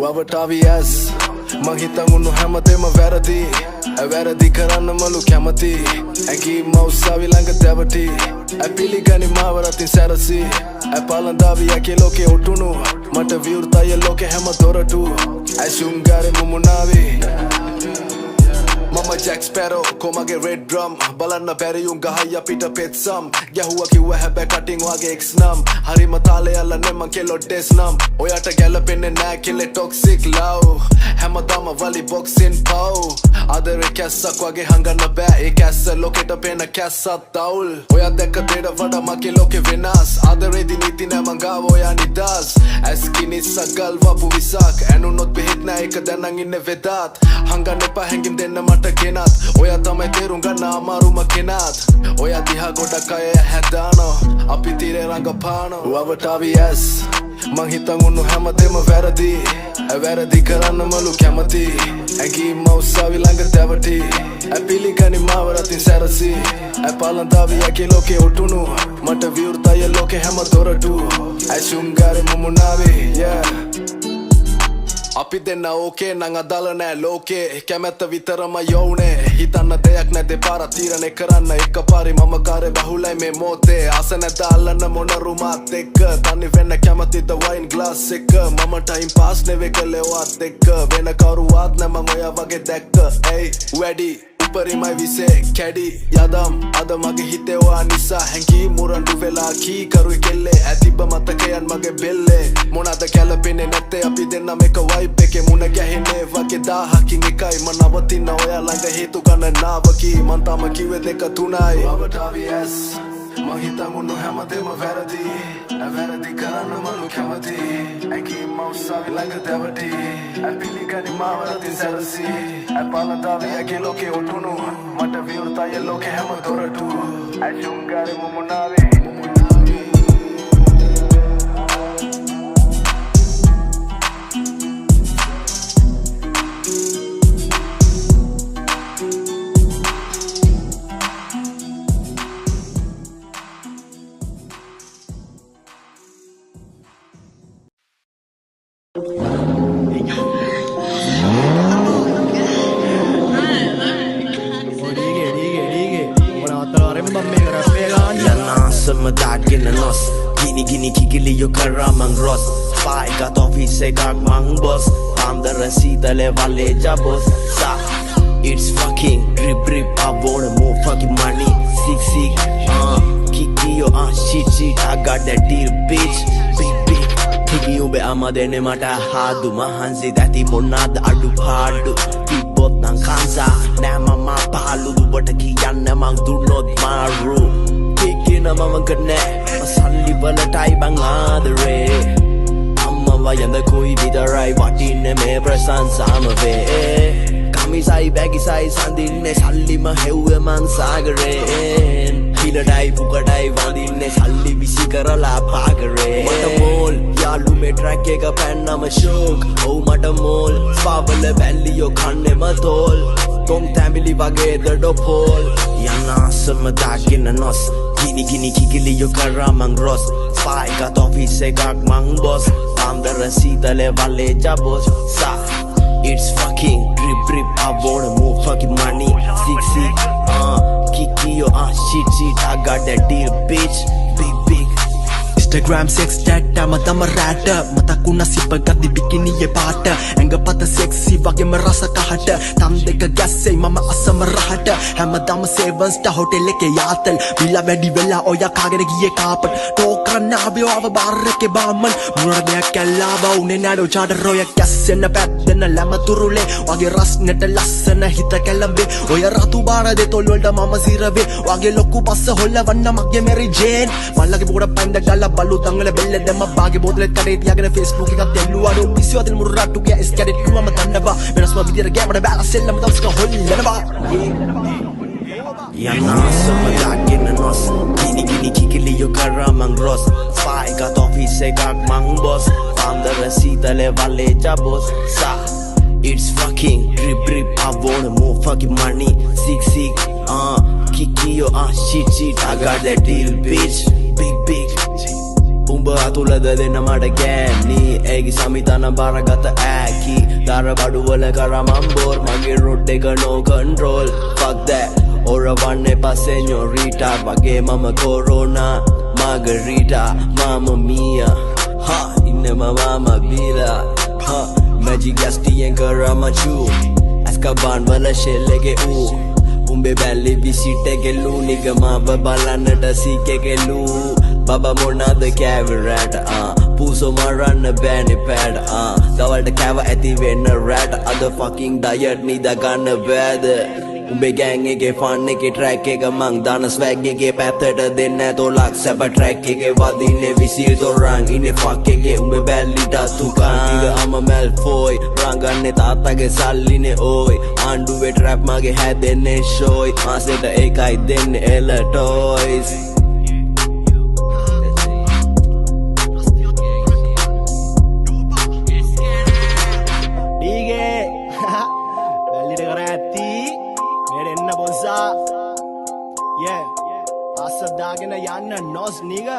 වවටාවියස් මං හිතන් උන්නු හැමදේම වැරදි වැරදි කරන්න මලු කැමති ඇඟී මවුස්සාවි ළඟ දැවටි පිළිගනි මාව රතින් සැරසි පලන්දාවි ඇකේ ලෝකෙ ඔටුණු මට විවෘතය ලෝකෙ හැම දොරටු ශුංගාරෙ මුමුණාවි Mama Jack Sparrow, komage red drum Balanna bäriyun gahai apita petsam Yahuwa kiwwa හැබැ කටින් වගේ එක්ස් නම් හරිම තාලේ අල්ලන්නේ මං කෙලෝ ඩෙස් නම් ඔයාට ගැලපෙන්නේ නෑ කෙලේ ටොක්සික් ලව් හැමදාම වලි බොක්සින් පව් ආදරේ කැස්සක් වගේ හංගන්න බෑ ඒ කැස්ස ලෝකෙට පේන කැස්සත් තවුල් ඔයා දැක්ක දේට වඩා මගේ ලෝකෙ වෙනස් ආදරේදී නීති නෑ මං ගාව ඔයා නිදස් ඇස් කිනිස්සක් ගල්වපු විසක් ඇනුනොත් බෙහෙත් නෑ ඒක දැනන් ඉන්නේ වෙදත් හංගන්න එපා හැංගිම් දෙන්න මට ගෙනත් ඔයා තමයි තේරුම් ගන්න අමාරුම කෙනත් ඔයා දිහා ගොඩක් අය හැදානෝ අපි තිරේ රඟපානෝ වවටාවියස් මං හිතන් උන්නු හැමදේම වැරදි වැරදි කරන්න මලු කැමති ඇඟී මවුස්සාවි ළඟ දැවටි පිළිගනි මාව රතින් සැරසි පලන්දාවි ඇකේ ලෝකෙ ඔටුණු මට විවෘතය ලෝකෙ හැම දොරටු ශුංගාරෙ මුමුණාවි අපි දෙන්න ඕකේ නං අදාළ නෑ ලෝකේ කැමැත්ත විතරම යවුනේ හිතන්න දෙයක් නැ දෙපාර තීරණය කරන්න එක පාරි මම කාරේ බහුලයි මේ මොහොතේ ආස නැත අල්ලන්න මොන රුමාත් එක්ක තනි වෙන්න කැමතිද වයින් ග්ලාස් එක මම ටයිම් පාස් නෙවෙයි කළේ ඔයාත් එක්ක වෙන කවුරුවත් නැ මම ඔයා වගේ දැක්ක එයි වැඩි උපරිමයි විසේ කැඩි යදම් අද මගේ හිතේ ඔයා නිසා හැංගී මුරණ්ඩු වෙලා කී කරුයි කෙල්ලේ ඇතිබ මතකයන් මගේ බෙල්ලේ මොනද කැලපෙන්නේ නැත්තේ අපි දෙන්නම එක වයිබ් එකේ මුණ ගැහෙන්නේ වගේ 1000කින් එකයි මම නවතින ඔයා ළඟ හේතු ගණනාවකි මං තම කිව්වේ දෙක තුනයි වවටාවියස් මං හිතන් උන්නු හැමදේම වැරදි වැරදි කරන්න මලු කැමති ඇඟී මවුස්සාවි ළඟ දැවටි පිළිගනි මාව රතින් සැරසි පලන්දාවි ඇකේ ලෝකෙ ඔටුණු මට විවෘතය ලෝකෙ හැම දොරටු ශුංගාරෙ මුමුණාවි nos Gini gini kikili yo karamang ros Pai kat office se kak mang boss Pandara sitale wale jabos Sa It's fucking drip drip I wanna more fucking money Sick sick Kiki yo shit I got that deal bitch Big big Kiki ube ama dene mata hadu Mahansi dati monad adu padu Tibot nang kansa Nama ma palu Dubata kiyanna mang dunot maru Mama kene Masalli walatai bang adare Amma wayanda koi vidarai Watinne me prasansama ve Kami sai bagi sai sandinne Salli ma hewwe man sagaren Hiladai pukatai wandinne Salli visi karala pagare Mata mol yalu me track eka pannama shok Oh mata mol Spawala belliyo khanne mathol Tong tambili wage the dopol Yana asama dagina nos Gini gini kikili yo karamang ros Pai kat office se kak mang boss Pandara sitale wale jabos Sa It's fucking drip drip I wanna more fucking money Sick sick Kiki yo shit I got that deal bitch Big big Instagram sex chat madama rat matakuna sipagati bikini ye paata enga pata sexy wagema rasa kahata tam deka gassei mama asama rahata hamadama sevens ta hotel eke yatal bila wedi wela oya kagena giye kapat talk karanna abe awa bar eke bamman munara deyak kallaba une nado chada roya gassena pattena lama turule wage rasneta lassana hita kallambe oya ratu bara de tol walda mama sirave wage lokku passa holla wanna magge Mary Jane mallage poda panda gala balu tangale belle demma baage bodle kade tiyagena Facebook එකක් දෙල්ලුවා ඩෝ පිස්සුව දෙල් මුරට්ටු ගියා ස්කැඩෙට් මම දන්නවා වෙනස්ම විදියට ගෑමඩ බෑලා සෙල්ලම දවසක හොල්ලනවා Yana sama dagina nos Gini gini kikili yo karamang ros Pai kat office se kak mang boss Pandara sitale wale jabos Sa It's fucking drip drip I wanna more fucking money Sick sick Kiki yo shit I got that deal bitch Big big උඹ අතුලද දෙන්න මට ගෑනි ඒගි සමිතන බරගත ඇකි දර බඩුවල කරමම්බෝර් මගේ rod එක no control fuck that ඔරවන්න එපා සෙනෝරිටා වගේ මම corona මාගරීටා මාමා මියා හා ඉන්න මම බීලා හා මැජික් ගස්ටියෙන් කරමචු ඇස්කබාන් වල ෂෙල් එකේ ඌ උඹේ බැල්ලි විසිට ගෙලු නිගමාව බලන්නට සීකෙගෙලු බබා මොනාද කැවරට පූසෝ මරන්න බෑනේ පැඩ දවල්ට කැව ඇති වෙන්න රැට අද ෆකින් ඩයට් නිදාගන්න බෑද උඹේ ගෑන් එකේ ෆන් එකේ ට්‍රැක් එක මං දාන ස්වැග් එකේ පැත්තට දෙන්න තොලක් සැප ට්‍රැක් එකේ වදින්නේ විසිල් තොරන් ඉන්නේ ෆක් එකේ උඹේ බැල්ලිට තුකන් ඊග අම මැල්ෆෝයි රංගන්නේ තාත්තගේ සල්ලිනේ ඕයි ආණ්ඩුවේ ට්‍රැප් මගේ හැදෙන්නේ ෂෝයි මාසෙට එකයි දෙන්නේ එල toys Yeah, asadaagena yanna nos nigga.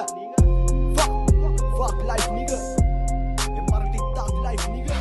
Fuck life nigga. MRT thug life nigga.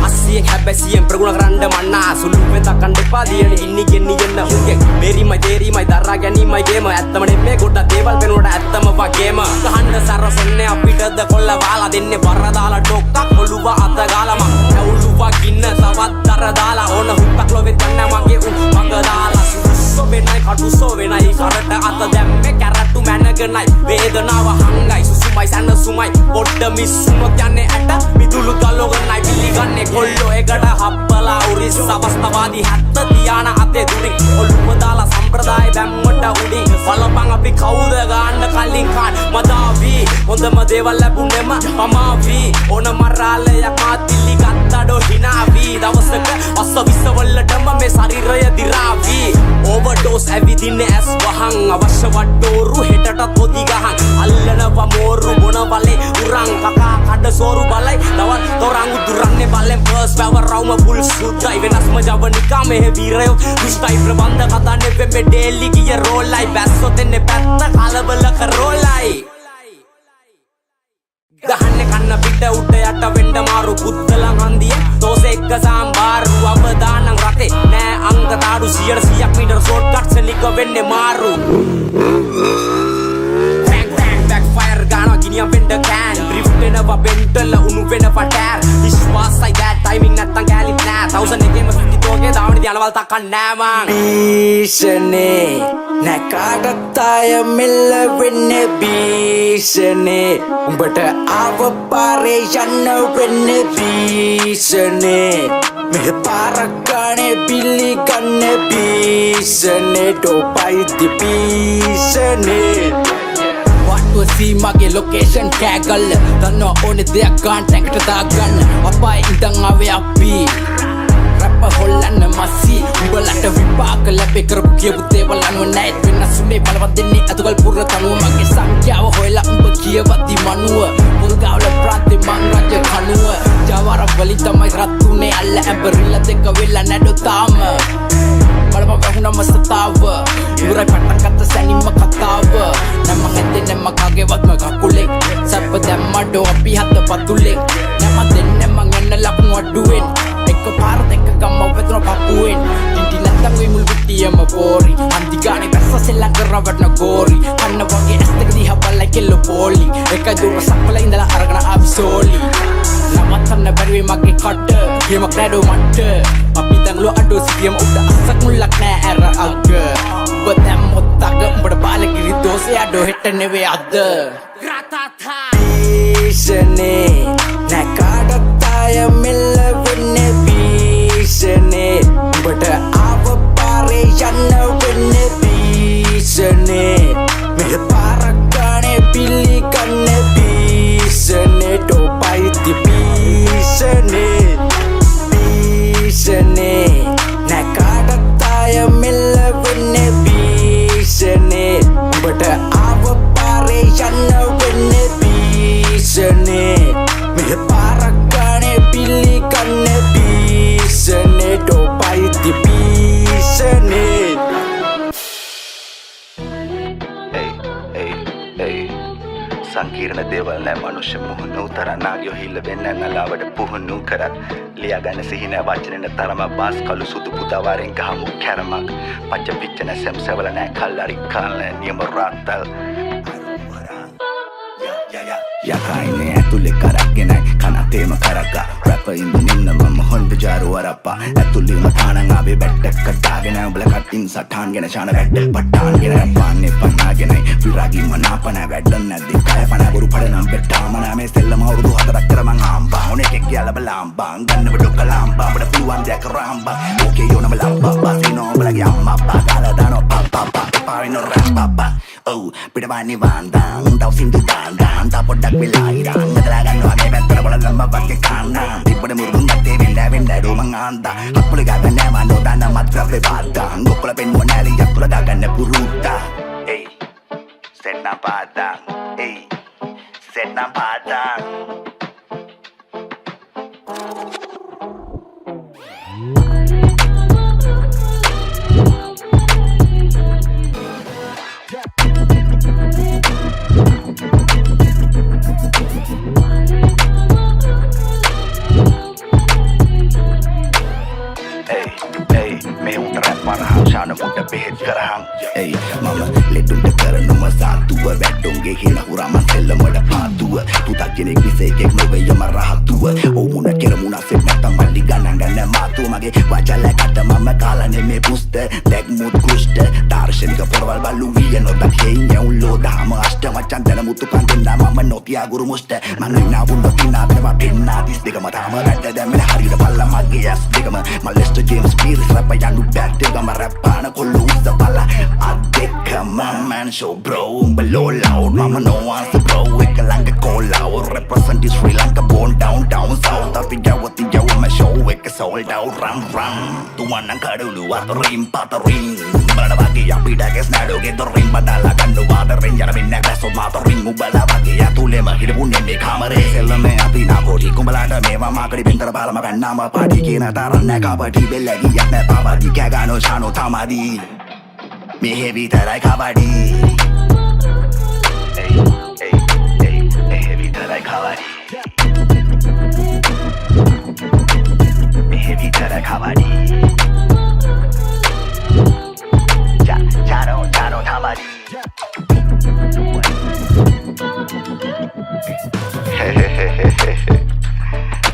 Asiek habesien perguna keranda mana sulu peta kan depa dia ini geni genna huge meri mai deri mai darra gani mai game ඇත්තම නෙමේ ගොඩ දේවල් වෙනකොට ඇත්තම වගේම ගහන්න සරසන්නේ අපිටද කොල්ල වාලා දෙන්නේ බර දාලා ඩොක්කක් ඔළුව අත ගාලා මම ඇවුලුවා ගින්න තවත් දර දාලා ඕන හුත්තක් ලොවෙත් ගන්න මගේ උන් මඟ දාලා සුසෝ වෙනයි කටුසෝ වෙනයි කරට අත දැම්මේ කැරට්ටු මැනගෙනයි වේදනාව හංගයි සුසුමයි සැනසුමයි පොඩ්ඩ මිස්සුනොත් යන්නේ ඇට මිදුළු ගලෝගනයි පිළිගන්නේ කොල්ලෝ එකට හප්පලා උරිස් අවස්ථාවාදී හැත්ත තියාන අතේ දුරින් ඔළුව දාලා සම්ප්‍රදාය දැම්මට උඩින් බලපං අපි කවුද ගන්න කලින් කාන් මදාවි හොඳම දේවල් ලැබුණෙම පමාවි ඕන මරාලයක් මාතිලි ගත්තඩෝ හිනාවි දවසක අස්ස විසවලටම මේ ශරීරය දිරාවි ඕවර්ඩෝස් ඇවිදින්නේ ඇස් වහන් අවශ්‍ය වට්ටෝරු හෙටට පොදි ගහන් අල්ලනවා මෝරු බොන බලේ උරන් කකා කඩ සෝරු බලයි දවල් තොරන් උදුරන්නේ බලෙන් පර්ස් වැව රවුම පුල් සුද්දයි වෙනස්ම ජවනිකා මෙහෙ වීරයෝ දුෂ්ටයි ප්‍රබන්ධ කතා නෙවෙ මේ ඩේලි ගිය රෝලයි බැස්සොත් එන්නේ පැත්ත කලබල කරෝලයි ගහන්නේ කන්න පිට උඩ යට වෙන්න මාරු පුත්තලන් හන්දිය දෝස එක්ක සාම්බාරු අවදානම් රටේ නෑ අංග තාඩු 100ක් මීටර ෂෝට් කට්ස් නික වෙන්නේ මාරු බැක් backfire ගානවා ගිනියම් වෙන්න කෑන් ඩ්‍රිෆ්ට් වෙනවා බෙන්ටල උණු වෙනවා ටෑර් විශ්වාසයි that timing නැත්තම් ගෑලිත් නෑ 1000 එකේම සිටිතෝගේ දාවනි දිනවල් තකන් නෑ මං බීෂනේ නැකාටත් අය මෙල්ල වෙන්නේ බීෂනේ උඹට ආව පාරේ යන්න වෙන්නේ බීෂනේ මෙහෙ පාරක් ගානේ පිළි ගන්න බීෂනේ ඩෝපයිති බීෂනේ see mage location kagall danno one deyak gan tanකට දාගන්න අපයි ඉඳන් ආවේ අපි රැප් හොල්ලන්න මසි උඹලට විපාක ලැබේ කරපු කියපු දේවල් අනුව නැත් වෙනසුනේ බලවත් දෙන්නේ අතුගල් පුර තනුව මගේ සංඛ්‍යාව හොයලා උඹ කියවති මනුව මුල්ගාවල ප්‍රාන්තේ මං රජ කනුව ජවර වලින් තමයි රත්තුනේ අල්ල ඇඹරිලා දෙක වෙලා නැඩෝ තාම බලපන් වැහුනම සතාව ඉවරයි පටන් ගත්ත සැනින්ම කතාව නම හැදෙන්නේ මගේවත්ම කකුලෙන් සප්ප දැම්මඩෝ අපි හත පතුලෙන් නම දෙන්නේ මං එන්න ලකුණු අඩුවෙන් එක පාර දෙක ගම්ම වෙතන පපුවෙන් ඉන්ටි නැත්තම් වෙයි මුල් පිටියම පෝරි අන්තිගානේ බැස්ස සෙල්ලම් කරවන්න ගෝරි අන්න වගේ ඇස් දෙක දිහා බලලා කෙල්ල පොලි එක දුර සක්වල ඉඳලා අරගෙන ආවි සෝලි නවත්තන්න බැරි මගේ කට ගේමක් නෑඩෝ මට අපි දඟලු අඩෝ සිටියම උඩ අස්සක් මුල්ලක් නෑ ඇර අග ඔබ දැම්මොත් අග උඹට බාලකිරි දෝසේ අඩෝ හෙට නෙවේ අද බීෂනේ නැකාටත් අය මෙල්ල වෙන්නේ බීෂනේ උඹට ආව පාරේ යන්න වෙන්නේ බීෂනේ මෙහෙ පාරක් ගානේ පිළි ගන්න බීෂනේ ඩෝපයිති බීෂනේ දැකන දේවල් නෑ මනුෂ්‍ය මුහුණු තරම් නාගයෝ හිල්ල වෙන්න නලාවට පුහුණු කරත් ලියාගන්න සිහි නෑ වචනෙන තරම බාස් කළු සුදු පුතාවරෙන් ගහමු කැරමක් පච්ච පිච්ච නෑ සැම්සවල නෑ කල්ලාරි කාල නියම රාත්තල් යකයිනේ ඇතුලේ කරක්ගෙනයි කනතේම කරක්ග රැපර් ඉන්න මම හොන්ද ජාරු වරප්පා ඇතුලේම තානන් ආවේ බැට්ටක් කඩාගෙන උඹල කටින් සටහන් ගෙන ශාන වැට්ට පට්ටාන් ගෙන පාන්නේ පන්නාගෙනයි විරාගී මනාපන වැඩන් නැද්දි කය පන වරු පඩනම් බෙට්ටාම නාමේ සෙල්ලම අවුරුදු 4ක් කර මං ආම්බා උනේ කෙක් කියලා බලාම්බා ගන්නව ඩොක්ක ලාම්බා අපිට පුළුවන් දෙයක් රාම්බා ඕකේ යෝනම ලාම්බා බාසිනෝ උඹලගේ අම්මා අප්පා කාලා දානෝ පප්පා පාවිනෝ රාම්බා oh පිටවන්නේ වන්දන් තව සින්දු දාන්දන් තා පොඩ්ඩක් වෙලා ඉරන් මෙතලා ගන්නවා මේ පැත්තට බලන්න බක්කේ කන්නා තිබ්බට මුරුන් ගත්තේ වෙන්න ඩෝ මං ආන්දා අප්පුල ගන්න නෑ මන් දන්න මත්‍රපේ පාදන් ගොක්කල පෙන්නුව නෑලි යතුල දාගන්න පුරුත්තා hey සෙන්නා පාදන් hey සෙන්නා පාදන් behet karang hey mama ledun de karanu satuwa vettunge hina hurama sellamada paatuwa tuta kenek viseke nobe yama rahatuwa o muna keramuna set natam malli gananga maatu mage wajala kata mama kala ne me puste leg mut kuste darshanika porwal balu wieno dat henya ullo dama ashtama chandana mutu pandena mama notia guru muste manna bunno tinna bena penna dis digama tama radda damena harida palla magge yes digama malester james pierce rappa yanu back digama rappana kollu usa palla adekka man show bro below loud mama no answer bro ekalanga call out represent Sri Lanka born down south of Yawati Yawama show ek sold out ram tuwanang kadulu atarim patarim balada bagi ya pida kes nado ge dorim badala kandu wadarin jara minna kaso matarim ubala bagi ya tule mahide bunne me kamare sellame api na kodi kumbalada mewa makadi bentara balama kannama padi kina taranna kabadi bellagi yakna pabadi kagano shano tamadi me heavy tarai kabadi hey heavy tarai kabadi me heavy tarai kabadi Chano tamadi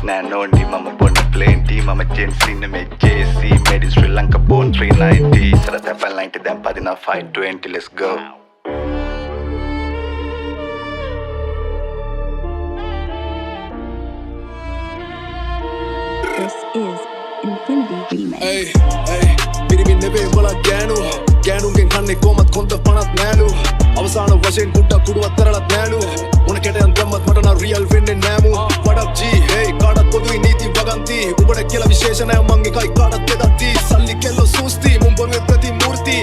Nanondi mama born plenty mama Gen C me JC made in Sri Lanka born 390 Sarata fan line to them padina 520 let's go This is Infinity Remix. hey පිරිමි නෙවේ උඹලා ගෑනුන්ගෙන් කන්නේ කොමත් කොන්ද පනත් නෑලු අවසාන වශයෙන් කුඩ්ඩක් කුඩුවත් තරලත් නෑලු මොන කෙටයන් දැම්මත් මට නම් රියල් වෙන්නේ නෑමු වඩක් ජී hey කාටත් පොදුයි නීති වගන්ති උඹට කියලා විශේෂ නෑ මං එකයි කාටත් දෙදත්ති සල්ලි කෙල්ලෝ සූස්ති මුම් බොරුවේ ප්‍රතිමූර්ති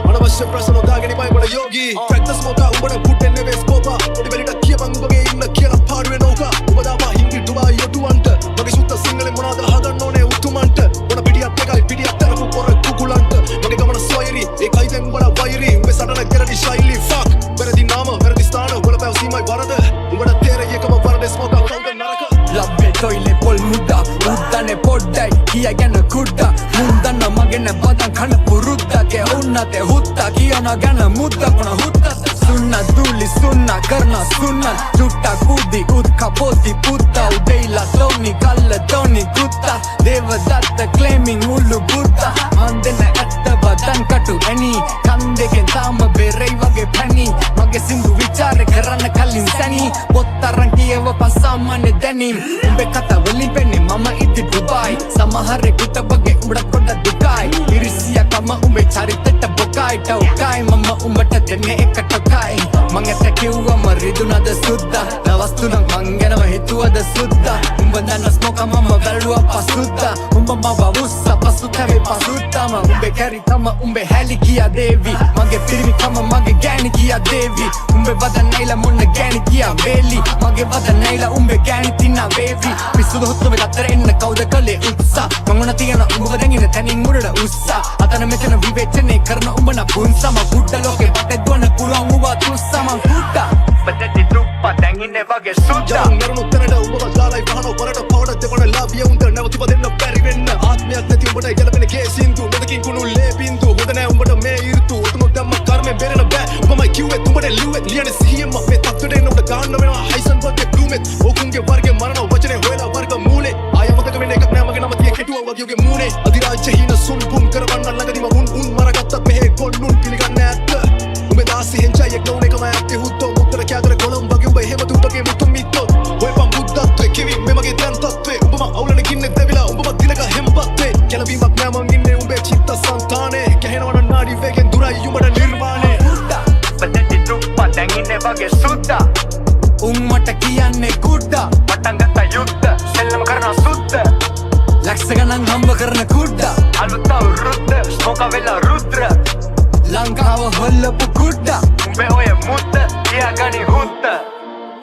අනවශ්‍ය ප්‍රශ්න දාගෙන ඉපයි උඹට යෝගී ප්‍රැක්ටිස් මොකා උඹට කුඩ්ඩෙන් නෙවේ ස්කෝපා පොඩි වෙලිට කියපන් උඹගේ ඉන්න කියලා පාඩුවේ නෝකා උඹ දාපා හින්දි ඩුබායි යොටුවන්ට මගේ සුත්ත සිංහලෙන් මොනාද හදන්න ඕනේ උතුමන්ට මොන පිටියත් එකයි පිටියත් තරපු පොර කුකුලන්ට මගේ ගමන සොයරි ඒකයි දැන් උඹට වෛරි උඹේ සටන කෙරදි ශෛලි ෆක් වැරදි නාම වැරදි ස්ථාන වල පැවසීමයි වරද උඹට තේරෙයි එකම වරද ස්මෝකා කවුද නරක ලබ්බේ toilet pol muda uddane poddai kiyagena kudda mundanna magena badan kana purutta ke unnate hutta kiyana gana mudda kona hutta sunna duli sunna karna sunna jutta kudi utka poti putta udeila toni kalla toni kutta devadatta claiming ullu buddha andena atta badan katu ani kandegen tama berei wage pani mage sindu vichare karana kallin sani pottaran kiyewa pasamane denim umbe kata wali penne mama itti dubai samahare kuta bage umda kodda dukai irisiya kama umbe charitetta bokai taukai mama umbata denne ekatokai mangata kiwwa mariduna da sudda navastuna mangena hituwa da sudda umbana smoka mama valua pasutta umba mama ussa pasutave pasutta ma umbe kari kama umbe hali kiya devi mage pirmi kama mage gani kiya devi umbe vada naila monna gani kiya veli mage vada naila umbe gani tinna vevi pisudu hottuve dattara enna kauda kale utsa mangona tiyana umba dengina tanin murada ussa atana metana vivechane karna umbana punsa ma gudda loke batte dona pulan uba tussa ma gudda badati tuppa ඉන්නේ වගේ සුද්දා යම් නරුණු තැනට උඹව දාලයි වහන වලට පවඩ දෙවන ලාභිය උන්ට නැවතිව දෙන්න බැරි වෙන්න ආත්මයක් නැති උඹට ගැලපෙන ගේ සින්දු නොදකින් කුණුල්ලේ බින්දු හොඳ නෑ උඹට මේ ඍතු උතුණු දැම්ම කර්මෙන් බෙරෙන බෑ උඹමයි කිව්වෙත් උඹට ලිව්වෙත් ලියන සිහියෙන්ම මේ තත්ත්වයට එන්න උඹට ගන්න වෙනවා හයිසන් වගේ බ්ලූමෙත් ඕකුන්ගේ වර්ගේ මරණ වචනේ හොයලා වර්ග මූලේ ආයමතක වෙන එකක් නෑ මගේ නම තිය කෙටුවා වගේ උගේ මූනේ අධිරාජ්‍ය හින සුන්පුන් කරවන්න ළඟදිම උන් මරගත්තත් මෙහෙ කොන්නුන් පිළිගන්නේ නැත්ත උඹේ දාසි හෙන්ජායක් නොවන එකම ඇත්තේ හුත්තෝ මුත්තර කෑදර කොළඹ වගේ උඹ එහෙම තුඹගේ මුතුන් මිත්තෝ ඔය පම් බුද්ධත්වේ කිවි මේ මගේ දැන් තත්ත්වේ උඹම අවුලන කින්නේ දෙවිලා උඹම දිනක හෙම්පත්වේ ගැලවීමක් නෑ මං ඉන්නේ උඹේ චිත්ත සංතානේ කැහෙනවන නාඩි වේගෙන් දුරයි උඹට නිර්වාණේ සුද්දා පදෙටි දුප්පා දැන් ඉන්නේ වගේ සුද්දා උම්මට කියන්නේ කුඩ්ඩා පටන් ගත්ත යුද්ධ සෙල්ලම කරන සුද්ද ලක්ෂ ගණන් හම්බ කරන කුඩ්ඩා අලුත් අවුරුද්ද ස්මෝක වෙලා රුද්‍ර ලංකාව හොල්ලපු කුඩ්ඩා උඹේ ඔය මුද්ද කියාගනි හුද්ද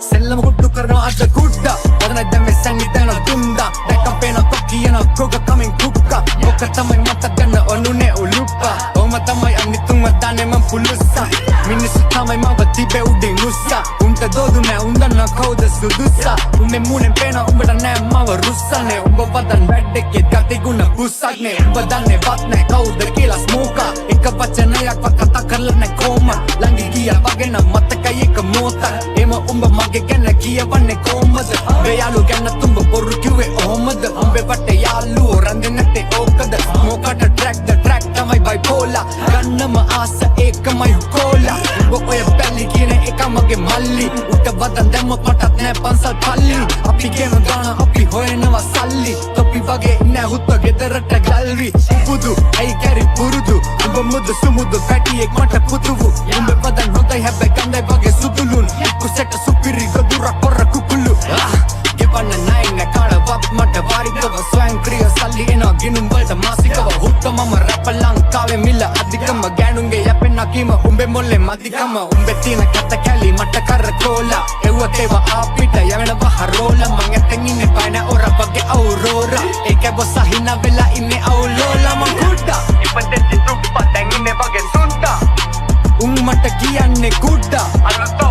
සෙල්ලම කුඩ්ඩු කරනවා අද කුඩ්ඩා වදන දැම්මේ සංගීතන දුන්දා දැක්කම් පේන කොකියන කොග කමින් කුක්කා ඔක තමයි මත ගන්න ඔනුනේ උලුප්පා ඔම තමයි අනිතුම දාන්නේ මම පුලුස්සා මිනිස්සු තමයි මව තිබේ උඩින් උස්සා උන්ට දෝදු නෑ උන්දන්න කවුද සුදුස්සා උඹේ මූණෙන් පේන උඹට නෑ මව රුස්සනේ උඹ වදන් වැඩ එකේ ගති ගුණ පුස්සක්නේ උඹ දන්නේ වත් නෑ කවුද කියලා ස්මෝකා එක වචනයක් වත් කතා කරලා නෑ කොහොමද ළඟ ගියා වගේ නම් මතකයි එක මොහොතක් එම උඹ මගේ ගැන කියවන්නේ කොහොමද මේ යාළු ගැන තුඹ බොරු කිව්වේ ඔහොමද උඹේ වටේ යාළුවෝ රැඳෙන්නේ නැත්තේ ඕකද මොකට ට්‍රැක් තමයි බයිපෝලා ගන්නම ආස ඒකමයි කෝලා උඹ ඔය බැලි කියන එක මගේ මල්ලි උට වදන් දැම්මොත් මටත් නෑ පන්සල් පල්ලි අපි ගෙන ගාන අපි හොයනවා සල්ලි තොපි වගේ නෑ හුත්ත ගෙදරට ගල්වි පුදු ඇයි කැරි පුරුදු උඹ මුදු සුමුදු පැටියෙක් මට පුතුවු උඹ වදන් හොඳයි හැබැයි කන්දයි වගේ සුදුලුන් කුසට සුපිරි ගොදුරක් කොර කුකුලු ගෙවන්න නයි නෑ කාඩවත් මට වාරිකව ස්වයං ක්‍රිය සල්ලි එනවා ගිනුම් වලට මාසිකව හුත්ත මම රැප ලංකාවේ මිල අධිකම ගෑනුන්ගේ යැපෙන කීම උඹේ මොල්ලේ මදිකම උඹේ තියෙන කත කැලි මට කරකෝලා එව්වත් ඒවා අපිට යවෙනවා හරෝලා මං ඇතෙන් ඉන්නේ පයින ඔර වගේ අවුරෝරා ඒක බොස්ස හින වෙලා ඉන්නේ අවුලෝලා මං කුඩ්ඩා ඉපදෙටි දුප්පා දැන් ඉන්නේ වගේ සුද්දා උම්මට කියන්නේ කුඩ්ඩා අලුත්